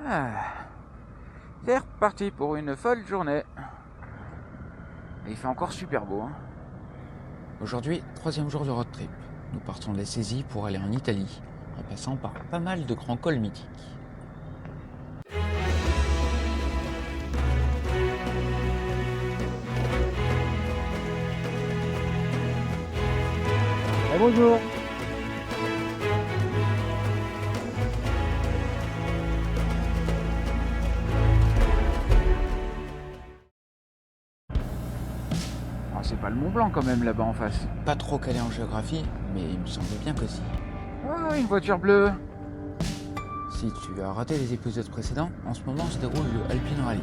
Ah, c'est reparti pour une folle journée. Et il fait encore super beau. Aujourd'hui, 3e jour de road trip. Nous partons de la saisie pour aller en Italie, en passant par pas mal de grands cols mythiques. Bonjour. Alors, c'est pas le Mont Blanc quand même là-bas en face. Pas trop calé en géographie, mais il me semble bien que si. Oh, une voiture bleue. Si tu as raté les épisodes précédents, en ce moment se déroule le Alpine Rally.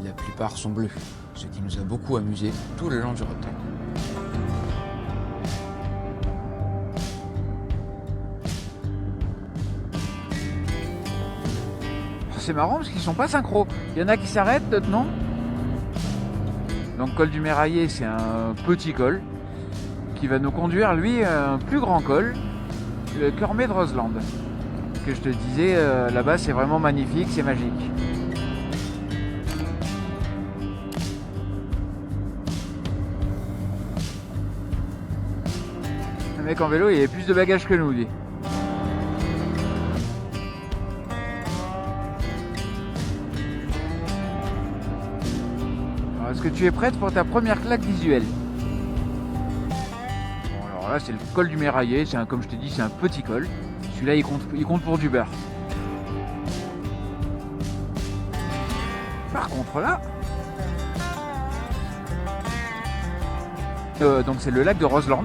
Et la plupart sont bleus, ce qui nous a beaucoup amusé tout le long du road trip. C'est marrant parce qu'ils sont pas synchro. Il y en a qui s'arrêtent, d'autres non. Donc col du Méraillé, c'est un petit col qui va nous conduire, lui, à un plus grand col, le Cormet de Roseland. Que je te disais, là-bas, c'est vraiment magnifique, c'est magique. Le mec en vélo, il a plus de bagages que nous, lui. Est-ce que tu es prête pour ta première claque visuelle? Bon, alors là, c'est le col du Méraillé. Comme je te dis, c'est un petit col. Celui-là, il compte pour du beurre. Par contre, là... donc, c'est le lac de Roseland.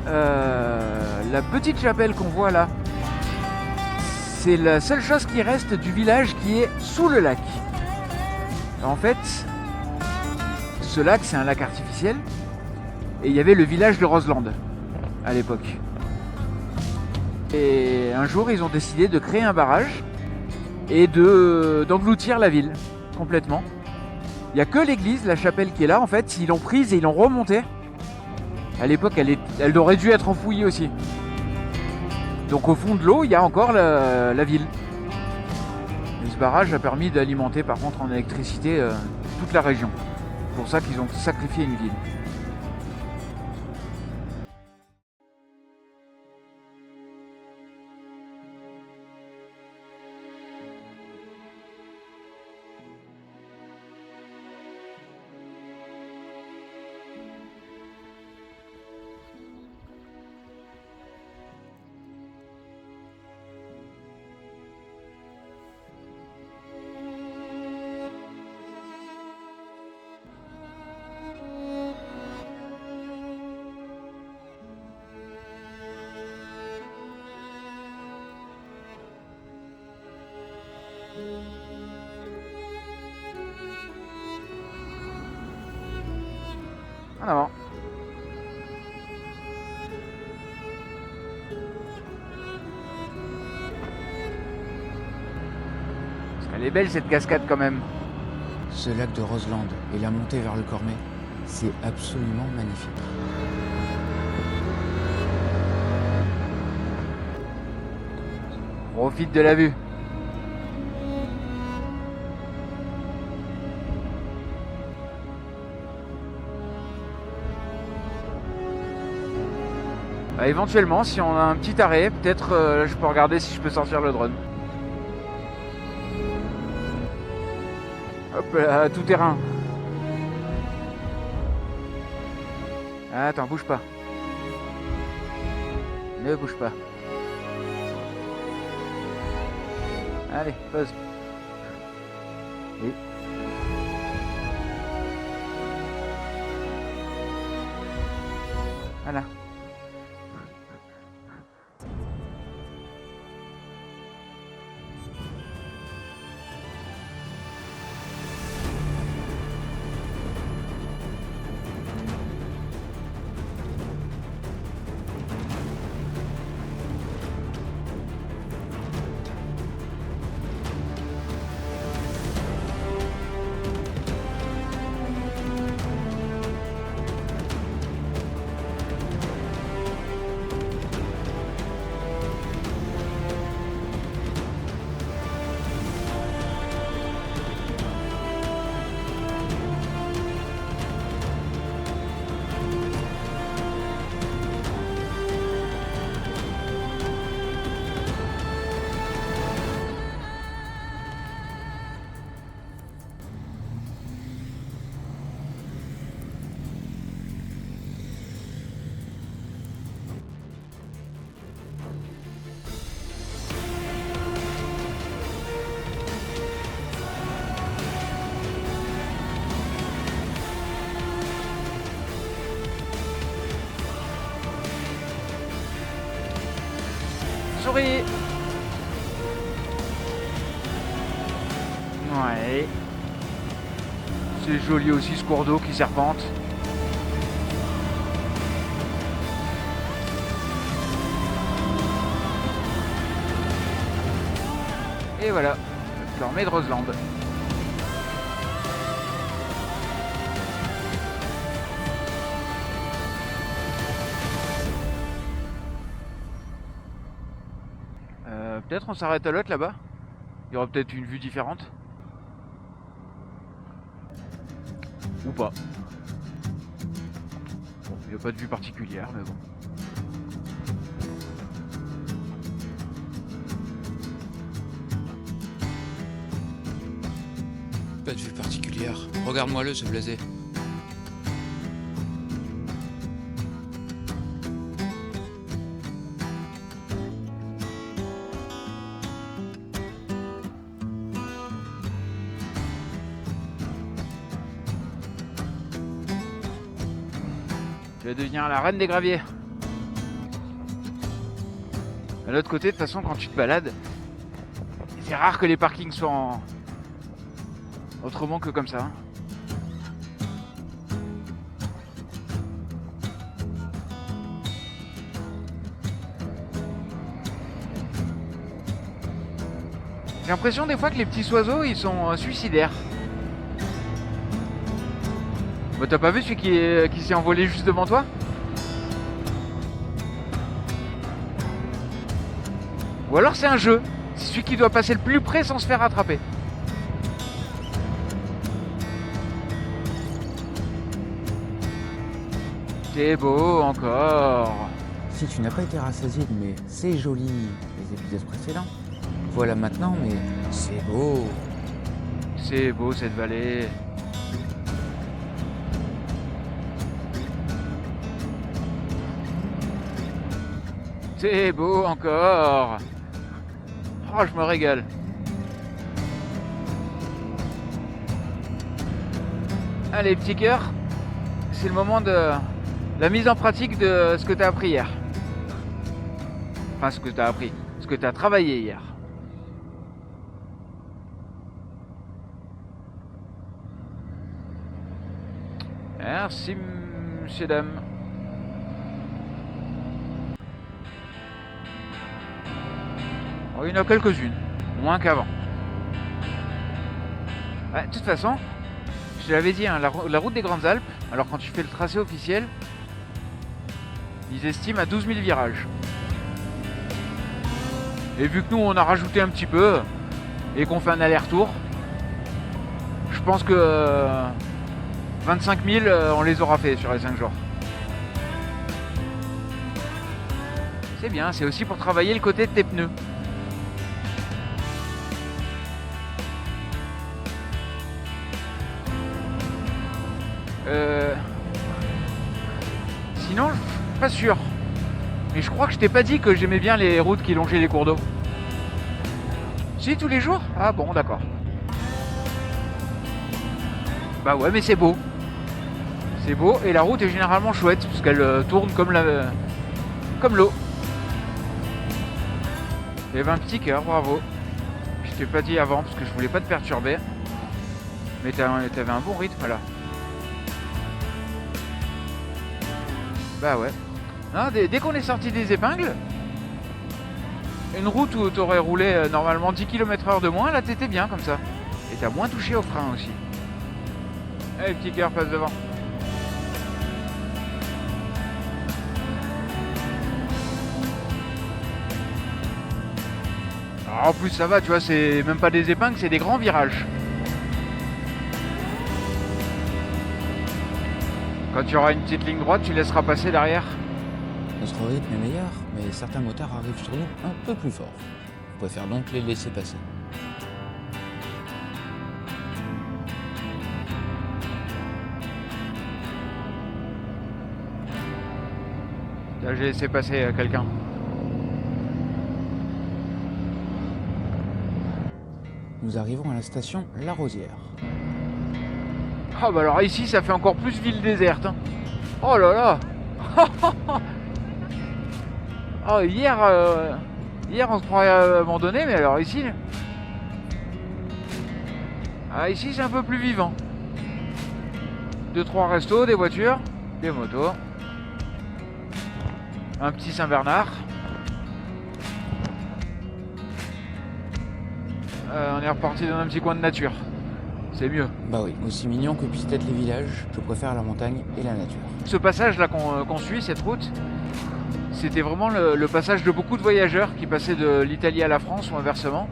La petite chapelle qu'on voit là, c'est la seule chose qui reste du village qui est sous le lac. En fait, ce lac, c'est un lac artificiel. Et il y avait le village de Roseland à l'époque. Et un jour, ils ont décidé de créer un barrage et d'engloutir la ville complètement. Il n'y a que l'église, la chapelle qui est là. En fait, ils l'ont prise et ils l'ont remontée. À l'époque, elle aurait dû être enfouie aussi. Donc au fond de l'eau, il y a encore la ville. Et ce barrage a permis d'alimenter par contre en électricité toute la région. C'est pour ça qu'ils ont sacrifié une ville. En avant. Parce qu'elle est belle cette cascade quand même. Ce lac de Roseland et la montée vers le Cormet, c'est absolument magnifique. Profite de la vue. Éventuellement, si on a un petit arrêt, peut-être je peux regarder si je peux sortir le drone. Hop là, tout terrain. Attends, bouge pas. Ne bouge pas. Allez, pause. Oui. Voilà. chauve-souris. Ouais. C'est joli aussi ce cours d'eau qui serpente. Et voilà, l'armée de Roseland. Peut-être on s'arrête à l'autre là-bas. Il y aura peut-être une vue différente. Ou pas. Bon, il n'y a pas de vue particulière, mais bon. Pas de vue particulière. Regarde-moi-le, ce blasé. Tu vas devenir la reine des graviers. De l'autre côté, de toute façon, quand tu te balades, c'est rare que les parkings soient autrement que comme ça. J'ai l'impression des fois que les petits oiseaux, ils sont suicidaires. Bah, t'as pas vu celui qui s'est envolé juste devant toi? Ou alors c'est un jeu. C'est celui qui doit passer le plus près sans se faire attraper. C'est beau encore. Si tu n'as pas été rassasié de mes c'est joli les épisodes précédents, voilà maintenant, mais c'est beau. C'est beau cette vallée. C'est beau encore. Oh, je me régale. Allez, petit cœur, c'est le moment de la mise en pratique de ce que tu as appris hier. Enfin, ce que tu as appris, ce que tu as travaillé hier. Merci, monsieur, dame. Oh, il y en a quelques-unes, moins qu'avant. Ouais, de toute façon, je te l'avais dit, hein, la route des Grandes Alpes, alors quand tu fais le tracé officiel, ils estiment à 12 000 virages. Et vu que nous on a rajouté un petit peu et qu'on fait un aller-retour, je pense que 25 000 on les aura fait sur les 5 jours. C'est bien, c'est aussi pour travailler le côté de tes pneus. Sinon, je suis pas sûr. Mais je crois que je t'ai pas dit que j'aimais bien les routes qui longeaient les cours d'eau. Si, tous les jours? Ah bon, d'accord. Bah ouais, mais c'est beau. C'est beau et la route est généralement chouette parce qu'elle tourne comme l'eau. Il y avait un petit cœur, bravo. Je t'ai pas dit avant parce que je voulais pas te perturber. Mais t'avais un bon rythme là. Bah ouais. Non, dès qu'on est sorti des épingles, une route où t'aurais roulé normalement 10 km/h de moins, là t'étais bien comme ça. Et t'as moins touché au frein aussi. Allez, petit cœur, passe devant. Alors, en plus ça va, tu vois, c'est même pas des épingles, c'est des grands virages. Quand tu auras une petite ligne droite, tu laisseras passer derrière. Notre rythme est meilleur, mais certains motards arrivent sur nous un peu plus fort. Je préfère donc les laisser passer. Là, j'ai laissé passer quelqu'un. Nous arrivons à la station La Rosière. Ah bah alors ici ça fait encore plus ville déserte. Hein. Oh là là. Oh hier Hier, on se croirait abandonné, mais alors ici... Ah, ici, c'est un peu plus vivant. 2-3 restos, des voitures, des motos. Un petit Saint-Bernard. On est reparti dans un petit coin de nature. C'est mieux. Bah oui, aussi mignon que puissent être les villages, je préfère la montagne et la nature. Ce passage-là qu'on suit, cette route, c'était vraiment le passage de beaucoup de voyageurs qui passaient de l'Italie à la France ou inversement.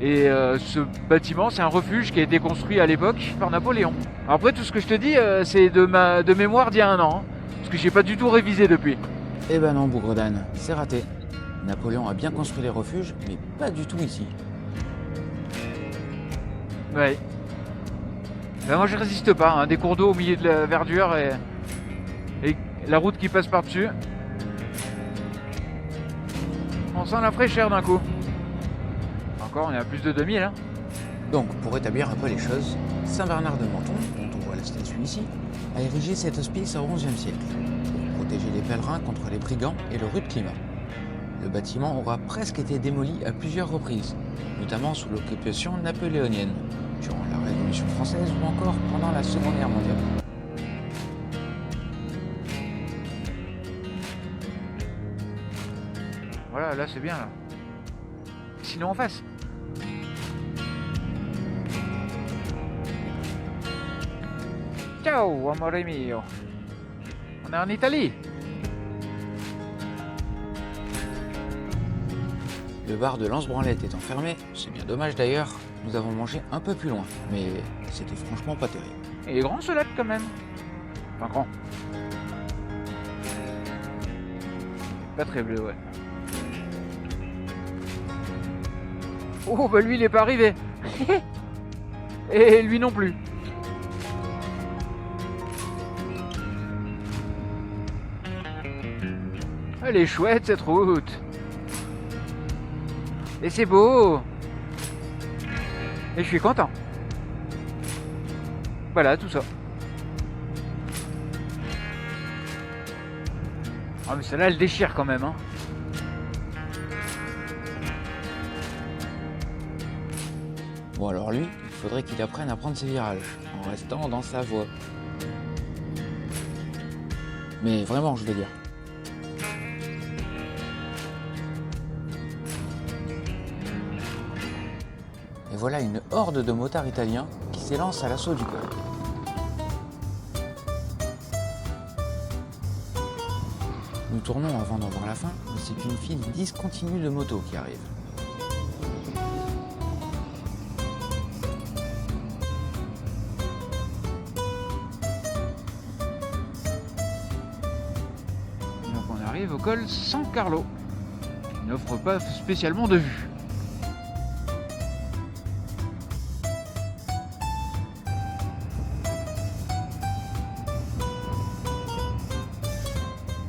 Et ce bâtiment, c'est un refuge qui a été construit à l'époque par Napoléon. Après, tout ce que je te dis, c'est de mémoire d'il y a un an, hein, parce que j'ai pas du tout révisé depuis. Eh ben non, bougre d'âne, c'est raté. Napoléon a bien construit les refuges, mais pas du tout ici. Ouais. Ben moi je résiste pas, hein. Des cours d'eau au milieu de la verdure et la route qui passe par-dessus. On sent la fraîcheur d'un coup. Encore, on est à plus de 2000. Hein. Donc, pour établir un peu les choses, Saint-Bernard de Menton, dont on voit la statue ici, a érigé cet hospice au XIe siècle, pour protéger les pèlerins contre les brigands et le rude climat. Le bâtiment aura presque été démoli à plusieurs reprises, notamment sous l'occupation napoléonienne, durant la Révolution française ou encore pendant la Seconde Guerre mondiale. Voilà, là c'est bien là. Sinon en face. Ciao, amore mio. On est en Italie. Le bar de Lance-Branlette étant fermé, c'est bien dommage d'ailleurs, nous avons mangé un peu plus loin, mais c'était franchement pas terrible. Il est grand ce lac quand même. Enfin grand. Pas très bleu, ouais. Oh bah lui il est pas arrivé. Et lui non plus. Elle est chouette cette route. Et c'est beau. Et je suis content. Voilà, tout ça. Ah mais celle-là elle déchire quand même hein. Bon alors lui, il faudrait qu'il apprenne à prendre ses virages, en restant dans sa voie. Mais vraiment, je veux dire. Et voilà une horde de motards italiens qui s'élance à l'assaut du col. Nous tournons avant d'en voir la fin, mais c'est une file discontinue de motos qui arrive. Donc on arrive au col San Carlo, qui n'offre pas spécialement de vue.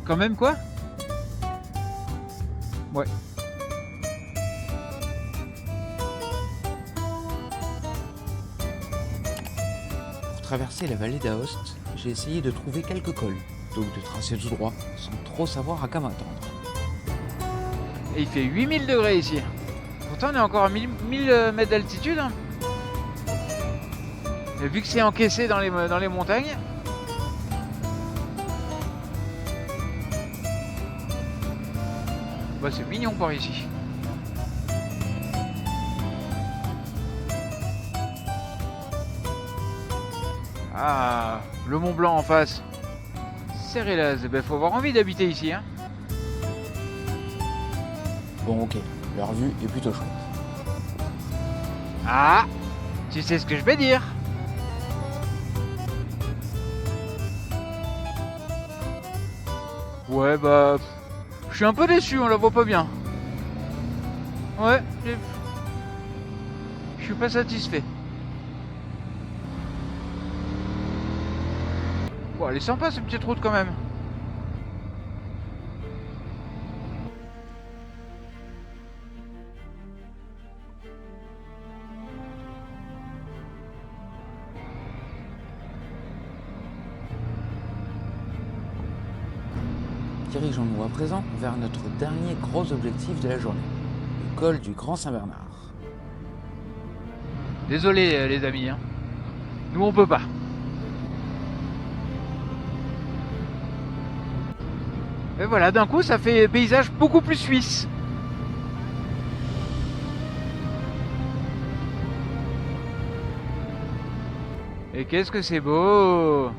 Quand même quoi? Ouais. Pour traverser la vallée d'Aoste, j'ai essayé de trouver quelques cols, donc de tracer tout droit, sans trop savoir à quoi m'attendre. Et il fait 8000 degrés ici. Pourtant on est encore à 1000 mètres d'altitude. Hein. Et vu que c'est encaissé dans les montagnes. Bah c'est mignon par ici. Ah, le Mont Blanc en face. Serrélaz, ben faut avoir envie d'habiter ici hein. Bon ok, leur vue est plutôt chouette. Ah, tu sais ce que je vais dire. Ouais bah, je suis un peu déçu, on la voit pas bien. Ouais, je suis pas satisfait. Bon, elle est sympa cette petite route quand même. Dirigeons-nous à présent vers notre dernier gros objectif de la journée, le col du Grand Saint-Bernard. Désolé les amis, hein. Nous on peut pas. Et voilà, d'un coup ça fait paysage beaucoup plus suisse. Et qu'est-ce que c'est beau!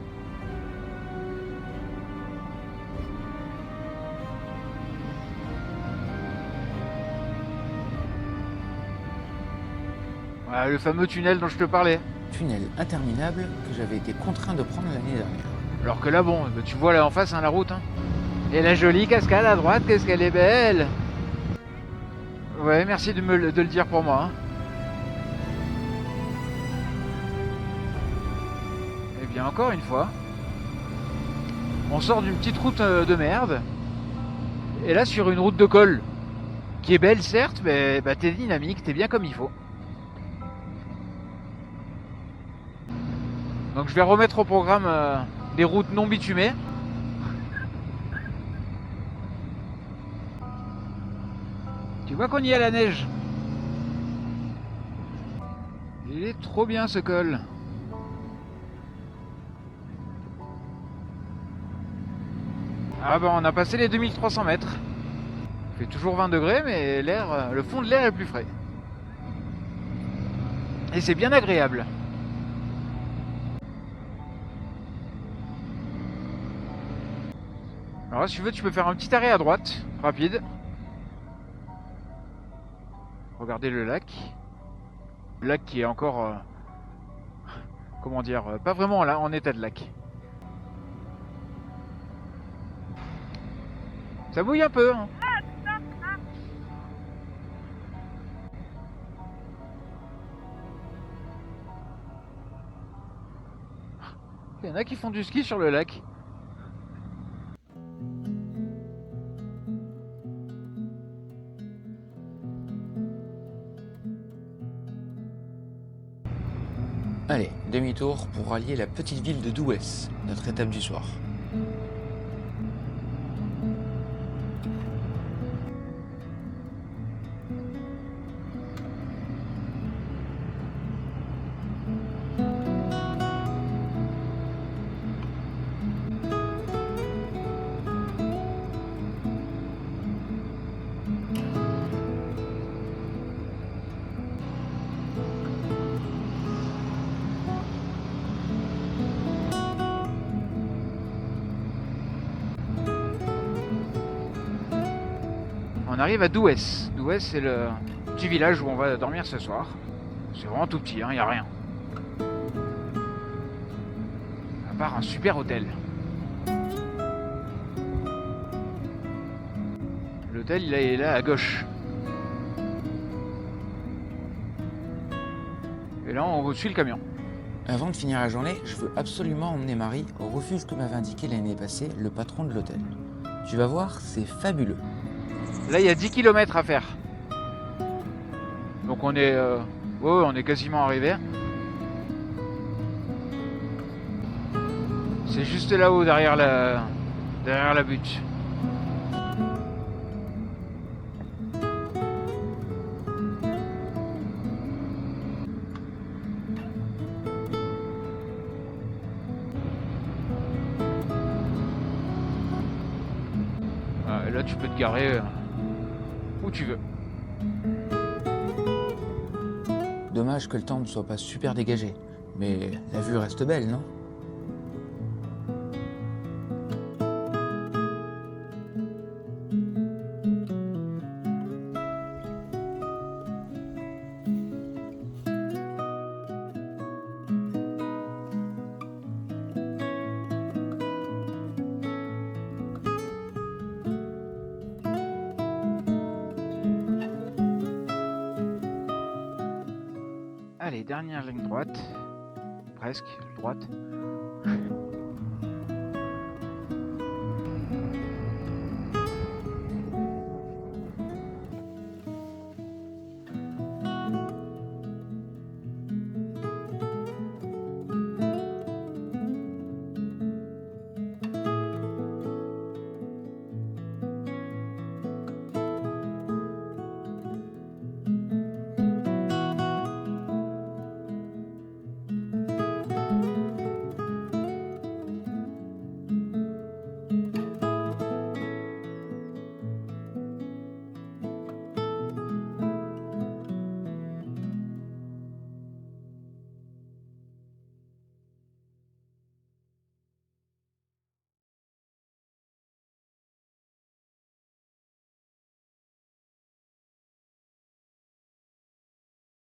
Voilà, le fameux tunnel dont je te parlais. Tunnel interminable que j'avais été contraint de prendre l'année dernière. Alors que là, bon, bah, tu vois là en face, hein, la route. Hein. Et la jolie cascade à droite, qu'est-ce qu'elle est belle! Ouais, merci de le dire pour moi. Hein. Et bien, encore une fois, on sort d'une petite route de merde. Et là, sur une route de col, qui est belle certes, mais bah, t'es dynamique, t'es bien comme il faut. Donc je vais remettre au programme des routes non bitumées. Tu vois qu'on y a la neige. Il est trop bien ce col. Ah bah on a passé les 2300 mètres. Il fait toujours 20 degrés mais l'air, le fond de l'air est plus frais. Et c'est bien agréable. Alors là, si tu veux, tu peux faire un petit arrêt à droite, rapide. Regardez le lac. Le lac qui est encore, comment dire, pas vraiment là en état de lac. Ça mouille un peu. Hein. Il y en a qui font du ski sur le lac. Allez, demi-tour pour rallier la petite ville de Douès, notre étape du soir. On arrive à Douès. Douès, c'est le petit village où on va dormir ce soir. C'est vraiment tout petit, hein, y a rien. À part un super hôtel. L'hôtel, il est là à gauche. Et là, on suit le camion. Avant de finir la journée, je veux absolument emmener Marie au refuge que m'avait indiqué l'année passée le patron de l'hôtel. Tu vas voir, c'est fabuleux. Là, il y a 10 km à faire. Donc on est, on est quasiment arrivé. C'est juste là-haut, derrière la butte. Et là, tu peux te garer où tu veux. Dommage que le temps ne soit pas super dégagé, mais la vue reste belle, non? Allez, dernière ligne droite. Presque, droite.